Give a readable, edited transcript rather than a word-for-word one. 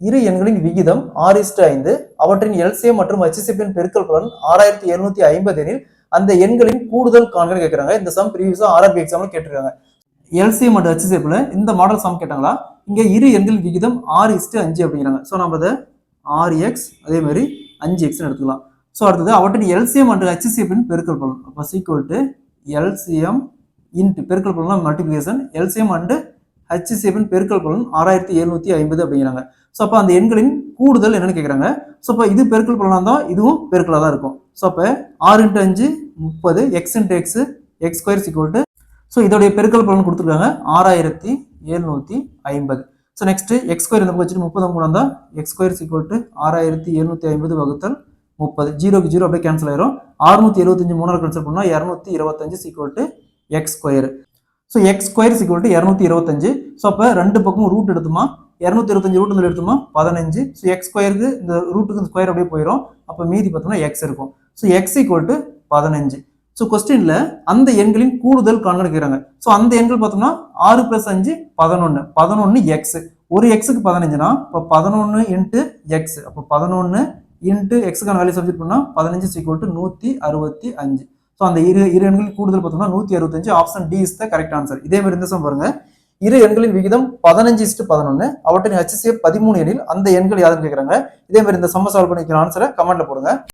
இரு எண்களின் விகிதம் 6:5 அவற்றின் எல்சிஎம் மற்றும் HCFன் பெருக்கல் பலன் 6750 எனில் அந்த எண்களின் கூடுதல் காண்கன்னு கேட்கறாங்க. இந்த சம் ப்ரீவியஸா RRB எக்ஸாம்ல கேட்டிருக்காங்க. எல்சிஎம் மற்றும் HCFல இந்த மாடல் சம் கேட்டாங்களா? இங்க இரு எண்களின் விகிதம் 6:5 அப்படிங்கிறாங்க. ஸோ நம்ம அதை 6x அதே மாதிரி 5x எடுத்துக்கலாம். ஸோ அடுத்தது அவற்றின் எல்சிஎம் மற்றும் HCFன் பெருக்கல் பலன் அப்போ ஈக்குவல் டு எல்சிஎம் இன்ட்டு பெருக்கல் பலன் மல்டிபிளிகேஷன் எல்சிஎம் அண்ட் HCFன் பெருக்கல் பலன் 6750 அப்படிங்கிறாங்க. ஸோ அப்போ அந்த எண்களின் கூடுதல் என்னன்னு கேட்குறாங்க. ஸோ அப்போ இது பெருக்கல் பலனாக தான் இதுவும் பெருக்கலாக தான் இருக்கும். ஸோ அப்போ 6 × 5 30 x × x x square equal to so இதோடைய பெருக்கல் பலன் கொடுத்துருக்காங்க 6750. ஸோ நெக்ஸ்ட் எக்ஸ் ஸ்கொயர் இந்த வச்சுட்டு 30 மூலம் தான் எக்ஸ் ஸ்கொயர் ஈக்குவல் டு 6750 வகுத்தல் 30 0க்கு 0 அப்படியே கேன்சல் ஆயிரும். 675 மூணால் கேன்சல் பண்ணால் 225 equal to X square. So X square equal to 225. So அப்போ ரெண்டு பக்கமும் ரூட் எடுத்துமா 225 ரூட் வந்து எடுத்துமா 15. ஸோ எக்ஸ் ஸ்கொயருக்கு இந்த ரூட்டுக்கு ஸ்கொயர் அப்படியே போயிடும். அப்போ மீதி பார்த்தோம்னா எக்ஸ் இருக்கும். So X equal to 15. So கொஸ்டின்ல அந்த எண்களின் கூடுதல் காண்கன்னு கேட்குறாங்க. ஸோ அந்த எண்கள் பார்த்தோம்னா 6 + 5 11 11 எக்ஸ். ஒரு எக்ஸுக்கு 15னா இப்போ 11 இன்ட்டு எக்ஸ் அப்போ 11 இன்ட்டு எக்ஸுக்கான வேல்யூ சப்ஸ்டிட் பண்ணால் 15 ஈக்குவல் டு 165. ஸோ அந்த இரு எண்களின் கூடுதல் பார்த்தோம்னா 165. Option D is the correct answer. இதே மாதிரி இந்த சம் பாருங்க. இரு எண்களின் விகிதம் 15:11 அவற்றின் HCF 13 எனில் அந்த எண்கள் யாருன்னு கேட்குறாங்க. இதே மாதிரி இந்த சம்ம சால்வ் பண்ணிக்கிற ஆன்சரை கமெண்ட்ல போடுங்க.